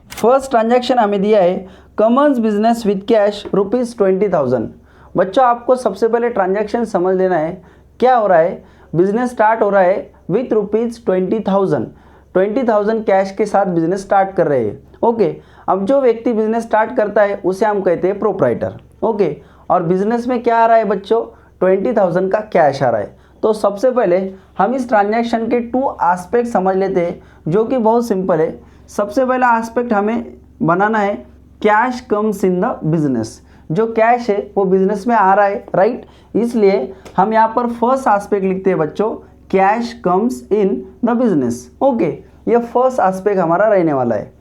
First transaction हमें दिया है कमेंस बिजनेस विद कैश ₹20,000। बच्चों आपको सबसे पहले ट्रांजैक्शन समझ लेना है क्या हो रहा है। बिजनेस स्टार्ट हो रहा है विथ ₹20,000। 20,000 कैश के साथ बिजनेस स्टार्ट कर रहे हैं। ओके, अब जो व्यक्ति बिजनेस स्टार्ट करता है उसे हम कहते हैं प्रोप्राइटर। ओके, और बिजनेस में क्या आ रहा है बच्चों, 20,000 का कैश आ रहा है। तो सबसे पहले हम इस ट्रांजैक्शन के 2 एस्पेक्ट समझ लेते हैं जो कि बहुत सिंपल है। सबसे पहला एस्पेक्ट हमें बनाना है cash comes in the business. जो कैश है वो बिजनेस में आ रहा है, राइट। इसलिए हम यहाँ पर फर्स्ट एस्पेक्ट लिखते हैं बच्चों, cash comes in the business. Okay, ये फर्स्ट एस्पेक्ट हमारा रहने वाला है।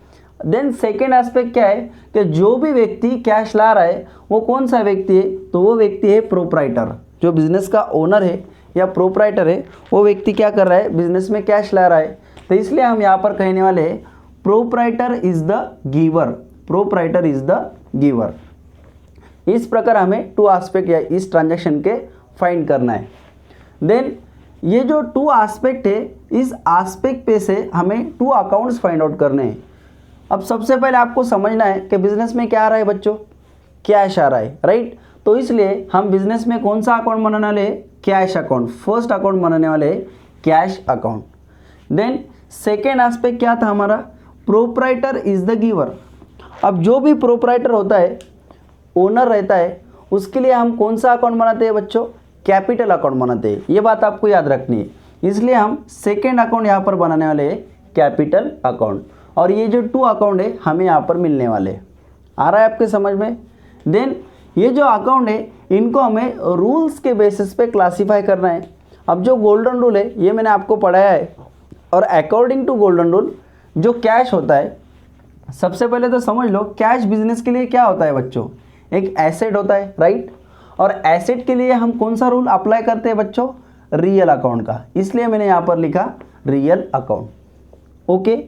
देन सेकेंड एस्पेक्ट क्या है कि जो भी व्यक्ति कैश ला रहा है वो कौन सा व्यक्ति है, तो वो व्यक्ति है प्रोप्राइटर। जो बिजनेस का ओनर है या प्रोप्राइटर है वो व्यक्ति क्या कर रहा है, बिजनेस में कैश ला रहा है। तो इसलिए हम यहाँ पर कहने वाले हैं proprietor is the giver. Proprietor is the giver. इस प्रकार हमें 2 एस्पेक्ट या इस ट्रांजैक्शन के फाइंड करना है। देन ये जो 2 एस्पेक्ट है, इस एस्पेक्ट पे से हमें 2 अकाउंट्स फाइंड आउट करने हैं। अब सबसे पहले आपको समझना है कि बिजनेस में क्या आ रहा है बच्चों, कैश आ रहा है, राइट। तो इसलिए हम बिजनेस में कौन सा अकाउंट बनाने वाले हैं, कैश अकाउंट। फर्स्ट अकाउंट बनाने वाले हैं cash account. Then second aspect क्या था हमारा, प्रोप्राइटर इज द गिवर। अब जो भी प्रोप्राइटर होता है, ओनर रहता है, उसके लिए हम कौन सा अकाउंट बनाते हैं बच्चों, कैपिटल अकाउंट बनाते हैं। ये बात आपको याद रखनी है। इसलिए हम सेकेंड अकाउंट यहाँ पर बनाने वाले हैं कैपिटल अकाउंट। और ये जो 2 अकाउंट है हमें यहाँ पर मिलने वाले। आ रहा है आपके समझ में। देन ये जो अकाउंट है इनको हमें रूल्स के बेसिस पे क्लासीफाई करना है। अब जो गोल्डन रूल है ये मैंने आपको पढ़ाया है, और अकॉर्डिंग टू गोल्डन रूल जो कैश होता है, सबसे पहले तो समझ लो कैश बिजनेस के लिए क्या होता है बच्चों, एक एसेट होता है, राइट। और एसेट के लिए हम कौन सा रूल अप्लाई करते हैं बच्चों, रियल अकाउंट का। इसलिए मैंने यहाँ पर लिखा रियल अकाउंट। ओके,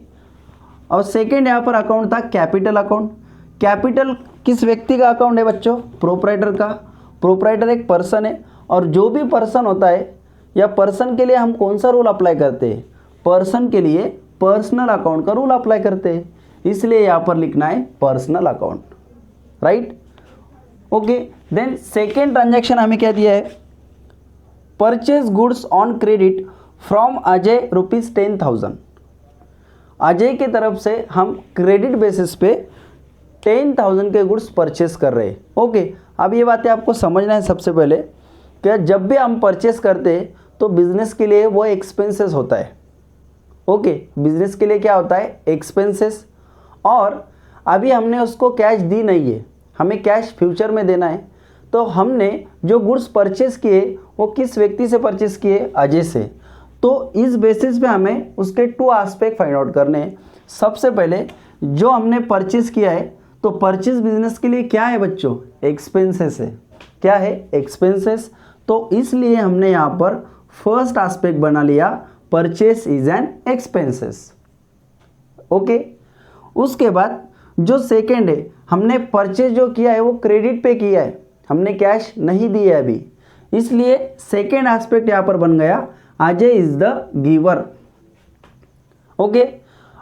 और सेकेंड यहाँ पर अकाउंट था कैपिटल अकाउंट। कैपिटल किस व्यक्ति का अकाउंट है बच्चों, प्रोप्राइटर का। प्रोप्राइटर एक पर्सन है, और जो भी पर्सन होता है या पर्सन के लिए हम कौन सा रूल अप्लाई करते हैं, पर्सन के लिए पर्सनल अकाउंट का रूल अप्लाई करते हैं। इसलिए यहाँ पर लिखना है personal account, right. Okay, then second transaction हमें क्या दिया है, purchase goods on credit from Ajay ₹10,000। Ajay की तरफ से हम क्रेडिट बेसिस पे 10,000 के गुड्स परचेस कर रहे हैं। ओके, अब ये बातें आपको समझना है सबसे पहले कि जब भी हम परचेस करते हैं तो बिजनेस के लिए वो एक्सपेंसेस होता है। ओके, बिजनेस के लिए क्या होता है, एक्सपेंसेस। और अभी हमने उसको कैश दी नहीं है, हमें कैश फ्यूचर में देना है। तो हमने जो गुड्स परचेस किए वो किस व्यक्ति से परचेस किए, अजय से। तो इस बेसिस पे हमें उसके 2 एस्पेक्ट फाइंड आउट करने हैं। सबसे पहले जो हमने परचेस किया है, तो परचेस बिजनेस के लिए क्या है बच्चों, एक्सपेंसेस है। क्या है, एक्सपेंसेस। तो इसलिए हमने यहाँ पर फर्स्ट एस्पेक्ट बना लिया, purchase is an expenses. Okay, उसके बाद जो सेकेंड है, हमने परचेज जो किया है वो क्रेडिट पे किया है, हमने कैश नहीं दिया है अभी। इसलिए सेकेंड एस्पेक्ट यहाँ पर बन गया Ajay is the giver. Okay,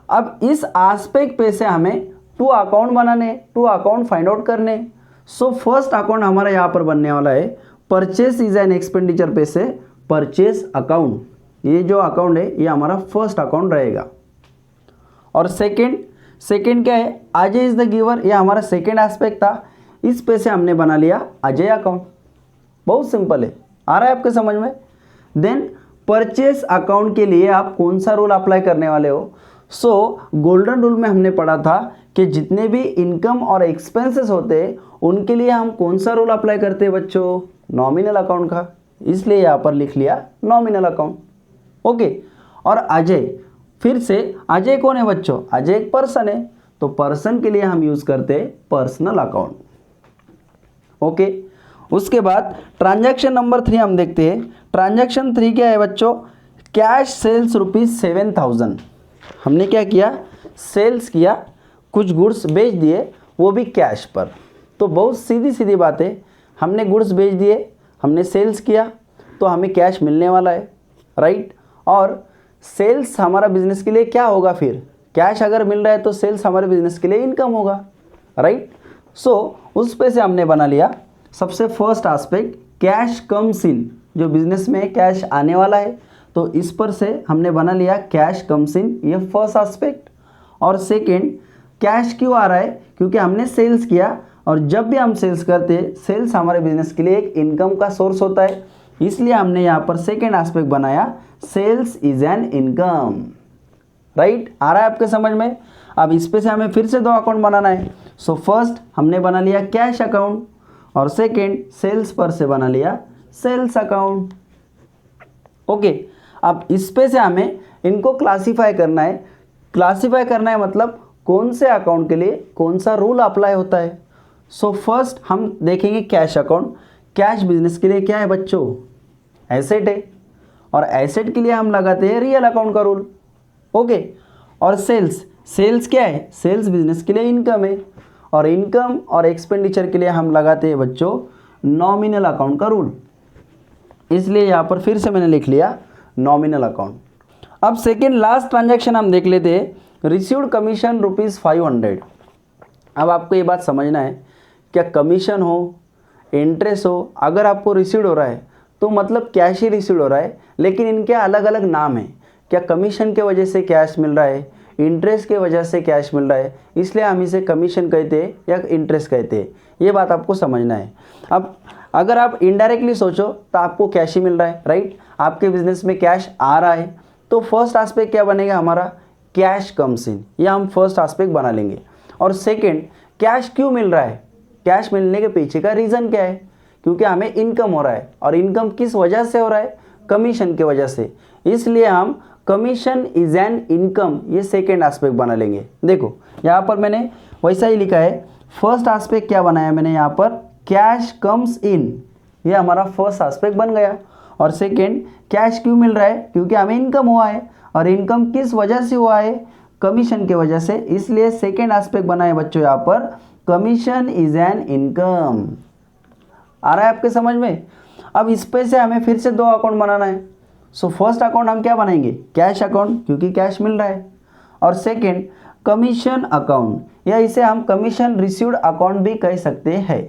अब इस एस्पेक्ट पे से हमें 2 अकाउंट बनाने, 2 अकाउंट फाइंड आउट करने। सो फर्स्ट अकाउंट हमारा यहाँ पर बनने वाला है परचेस इज एन एक्सपेंडिचर पे से परचेस अकाउंट। ये जो अकाउंट है ये हमारा फर्स्ट अकाउंट रहेगा। और सेकेंड क्या है, अजय इज द गिवर, ये हमारा सेकेंड एस्पेक्ट था। इस पे से हमने बना लिया अजय अकाउंट। बहुत सिंपल है, आ रहा है आपके समझ में। देन परचेस अकाउंट के लिए आप कौन सा रूल अप्लाई करने वाले हो। सो गोल्डन रूल में हमने पढ़ा था कि जितने भी इनकम और एक्सपेंसेस होते हैं उनके लिए हम कौन सा रूल अप्लाई करते हैं बच्चों, नॉमिनल अकाउंट का। इसलिए यहाँ पर लिख लिया नॉमिनल अकाउंट। ओके, और अजय, फिर से अजय कौन है बच्चों, अजय एक पर्सन है, तो पर्सन के लिए हम यूज करते हैं पर्सनल अकाउंट। ओके, उसके बाद ट्रांजैक्शन नंबर 3 हम देखते हैं। ट्रांजैक्शन 3 क्या है बच्चों, कैश सेल्स ₹7,000। हमने क्या किया, सेल्स किया, कुछ गुड्स बेच दिए, वो भी कैश पर। तो बहुत सीधी सीधी बात है, हमने गुड्स बेच दिए, हमने सेल्स किया, तो हमें कैश मिलने वाला है, राइट। और सेल्स हमारा बिजनेस के लिए क्या होगा, फिर कैश अगर मिल रहा है तो सेल्स हमारे बिजनेस के लिए इनकम होगा, राइट। सो उस पे से हमने बना लिया सबसे first aspect, cash comes in, जो बिजनेस में कैश आने वाला है, तो इस पर से हमने बना लिया कैश कम्स इन, ये फर्स्ट एस्पेक्ट। और सेकेंड, कैश क्यों आ रहा है, क्योंकि हमने सेल्स किया, और जब भी हम सेल्स करते हैं, सेल्स हमारे बिजनेस के लिए एक इनकम का सोर्स होता है, इसलिए हमने यहाँ पर सेकेंड एस्पेक्ट बनाया, sales is an income, right. आ रहा है आपके समझ में। अब इस पे से हमें फिर से 2 अकाउंट बनाना है। सो फर्स्ट हमने बना लिया कैश अकाउंट, और सेकेंड सेल्स पर से बना लिया सेल्स अकाउंट, ओके। अब इस पे से हमें इनको क्लासीफाई करना है। क्लासीफाई करना है मतलब कौन से अकाउंट के लिए कौन सा रूल अप्लाई होता है। सो फर्स्ट हम देखेंगे कैश अकाउंट। कैश बिजनेस के लिए क्या है बच्चों, एसेट है, और एसेट के लिए हम लगाते हैं रियल अकाउंट का रूल, ओके। और सेल्स, सेल्स क्या है, सेल्स बिजनेस के लिए इनकम है, और इनकम और एक्सपेंडिचर के लिए हम लगाते हैं बच्चों नॉमिनल अकाउंट का रूल, इसलिए यहाँ पर फिर से मैंने लिख लिया नॉमिनल अकाउंट। अब सेकेंड लास्ट ट्रांजैक्शन हम देख लेते हैं, रिसीव्ड कमीशन ₹500। अब आपको ये बात समझना है, क्या कमीशन हो, इंटरेस्ट हो, अगर आपको रिसीव्ड हो रहा है तो मतलब कैश ही रिसीव्ड हो रहा है, लेकिन इनके अलग अलग नाम हैं। क्या कमीशन के वजह से कैश मिल रहा है, इंटरेस्ट के वजह से कैश मिल रहा है, इसलिए हम इसे कमीशन कहते हैं या इंटरेस्ट कहते हैं, ये बात आपको समझना है। अब अगर आप इनडायरेक्टली सोचो तो आपको कैश ही मिल रहा है, राइट। आपके बिजनेस में कैश आ रहा है, तो फर्स्ट एस्पेक्ट क्या बनेगा हमारा, कैश कम्स इन, यह हम फर्स्ट एस्पेक्ट बना लेंगे। और सेकेंड, कैश क्यों मिल रहा है, कैश मिलने के पीछे का रीज़न क्या है, क्योंकि हमें इनकम हो रहा है, और इनकम किस वजह से हो रहा है, कमीशन के वजह से, इसलिए हम कमीशन इज एन इनकम, ये सेकेंड एस्पेक्ट बना लेंगे। देखो यहाँ पर मैंने वैसा ही लिखा है, फर्स्ट एस्पेक्ट क्या बनाया मैंने यहाँ पर, कैश कम्स इन, ये हमारा फर्स्ट एस्पेक्ट बन गया। और सेकेंड, कैश क्यों मिल रहा है, क्योंकि हमें इनकम हुआ है, और इनकम किस वजह से हुआ है, कमीशन के वजह से, इसलिए सेकेंड एस्पेक्ट बना है बच्चों यहाँ पर, कमीशन इज एन इनकम। आ रहा है आपके समझ में। अब इस पे से हमें फिर से 2 अकाउंट बनाना है। सो फर्स्ट अकाउंट हम क्या बनाएंगे, कैश अकाउंट, क्योंकि कैश मिल रहा है, और सेकेंड कमीशन अकाउंट, या इसे हम कमीशन रिसीव्ड अकाउंट भी कह सकते हैं,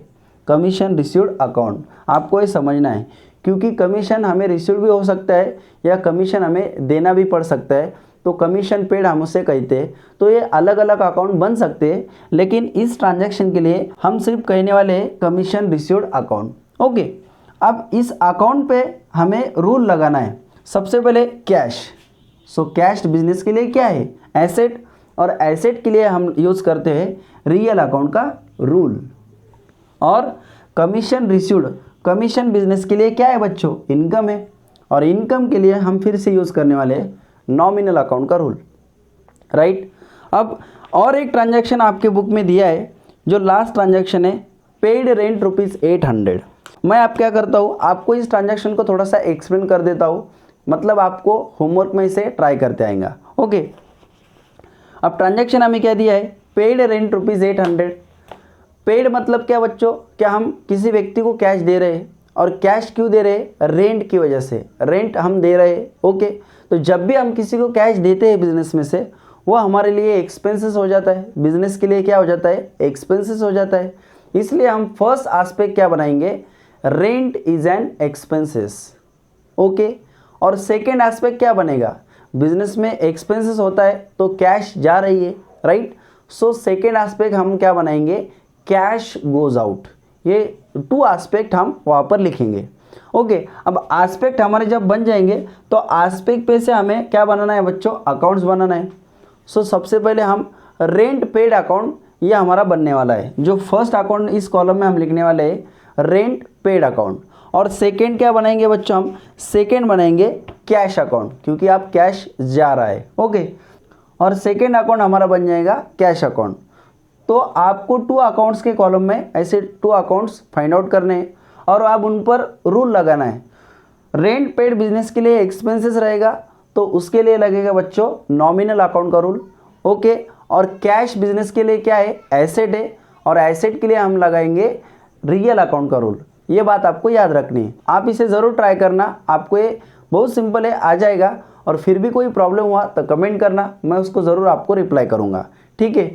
कमीशन रिसीव्ड अकाउंट। आपको ये समझना है, क्योंकि कमीशन हमें रिसीव्ड भी हो सकता है या कमीशन हमें देना भी पड़ सकता है, तो कमीशन पेड हम उसे कहते हैं। तो ये अलग अलग अकाउंट बन सकते हैं, लेकिन इस ट्रांजैक्शन के लिए हम सिर्फ कहने वाले हैं कमीशन रिसीव्ड अकाउंट, ओके। अब इस अकाउंट पे हमें रूल लगाना है। सबसे पहले कैश, सो कैश बिजनेस के लिए क्या है, एसेट, और एसेट के लिए हम यूज़ करते हैं रियल अकाउंट का रूल। और कमीशन रिसीव्ड, कमीशन बिजनेस के लिए क्या है बच्चों, इनकम है, और इनकम के लिए हम फिर से यूज़ करने वाले हैं नॉमिनल अकाउंट का रूल, राइट। अब और एक ट्रांजैक्शन आपके बुक में दिया है, जो लास्ट ट्रांजैक्शन है, पेड रेंट ₹800। मैं आप क्या करता हूँ, आपको इस ट्रांजैक्शन को थोड़ा सा एक्सप्लेन कर देता हूँ, मतलब आपको होमवर्क में इसे ट्राई करते आएगा, ओके। अब ट्रांजैक्शन हमें क्या दिया है, पेड रेंट ₹800। पेड मतलब क्या बच्चों, क्या हम किसी व्यक्ति को कैश दे रहे हैं, और कैश क्यों दे रहे हैं, रेंट की वजह से, रेंट हम दे रहे हैं, ओके। तो जब भी हम किसी को कैश देते हैं बिजनेस में से, वो हमारे लिए एक्सपेंसेस हो जाता है, बिजनेस के लिए क्या हो जाता है, एक्सपेंसेस हो जाता है, इसलिए हम फर्स्ट एस्पेक्ट क्या बनाएंगे, rent is an expenses, okay. और सेकेंड एस्पेक्ट क्या बनेगा, बिजनेस में एक्सपेंसेस होता है तो कैश जा रही है, राइट। सो सेकेंड एस्पेक्ट हम क्या बनाएंगे, कैश गोज आउट, ये 2 एस्पेक्ट हम वहाँ पर लिखेंगे, ओके। अब एस्पेक्ट हमारे जब बन जाएंगे तो एस्पेक्ट पे से हमें क्या बनाना है बच्चों, अकाउंट्स बनाना है। सो सबसे पहले हम रेंट पेड अकाउंट, ये हमारा बनने वाला है, जो फर्स्ट अकाउंट इस कॉलम में हम लिखने वाले हैं रेंट पेड अकाउंट। और सेकेंड क्या बनाएंगे बच्चों, हम सेकेंड बनाएंगे कैश अकाउंट, क्योंकि आप कैश जा रहा है, ओके। और सेकेंड अकाउंट हमारा बन जाएगा कैश अकाउंट। तो आपको 2 अकाउंट्स के कॉलम में ऐसे 2 अकाउंट्स फाइंड आउट करने हैं, और आप उन पर रूल लगाना है। रेंट पेड बिजनेस के लिए एक्सपेंसेस रहेगा, तो उसके लिए लगेगा बच्चों नॉमिनल अकाउंट का रूल, ओके। और कैश बिजनेस के लिए क्या है, एसेट है, और एसेट के लिए हम लगाएंगे रियल अकाउंट का रूल। ये बात आपको याद रखनी है। आप इसे ज़रूर ट्राई करना, आपको ये बहुत सिंपल है, आ जाएगा। और फिर भी कोई प्रॉब्लम हुआ तो कमेंट करना, मैं उसको ज़रूर आपको रिप्लाई करूँगा, ठीक है।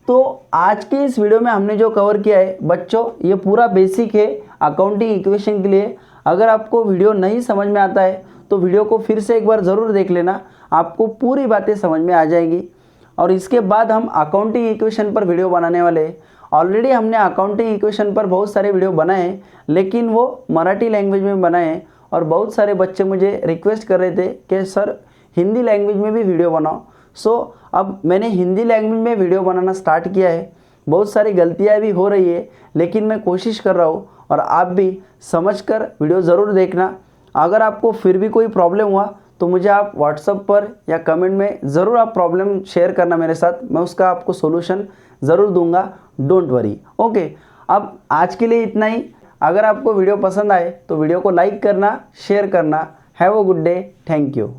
तो आज की इस वीडियो में हमने जो कवर किया है बच्चों, ये पूरा बेसिक है अकाउंटिंग इक्वेशन के लिए। अगर आपको वीडियो नहीं समझ में आता है तो वीडियो को फिर से एक बार ज़रूर देख लेना, आपको पूरी बातें समझ में आ जाएगी। और इसके बाद हम अकाउंटिंग इक्वेशन पर वीडियो बनाने वाले हैं। ऑलरेडी हमने अकाउंटिंग इक्वेशन पर बहुत सारे वीडियो बनाए हैं, लेकिन वो मराठी लैंग्वेज में बनाए हैं। और बहुत सारे बच्चे मुझे रिक्वेस्ट कर रहे थे कि सर हिंदी लैंग्वेज में भी वीडियो बनाओ। सो अब मैंने हिंदी लैंग्वेज में वीडियो बनाना स्टार्ट किया है। बहुत सारी गलतियाँ भी हो रही है, लेकिन मैं कोशिश कर रहा हूँ, और आप भी समझकर वीडियो ज़रूर देखना। अगर आपको फिर भी कोई प्रॉब्लम हुआ तो मुझे आप व्हाट्सएप पर या कमेंट में ज़रूर आप प्रॉब्लम शेयर करना मेरे साथ, मैं उसका आपको सोल्यूशन ज़रूर दूंगा, डोंट वरी। ओके, अब आज के लिए इतना ही। अगर आपको वीडियो पसंद आए तो वीडियो को लाइक करना, शेयर करना। Have a good day, thank you.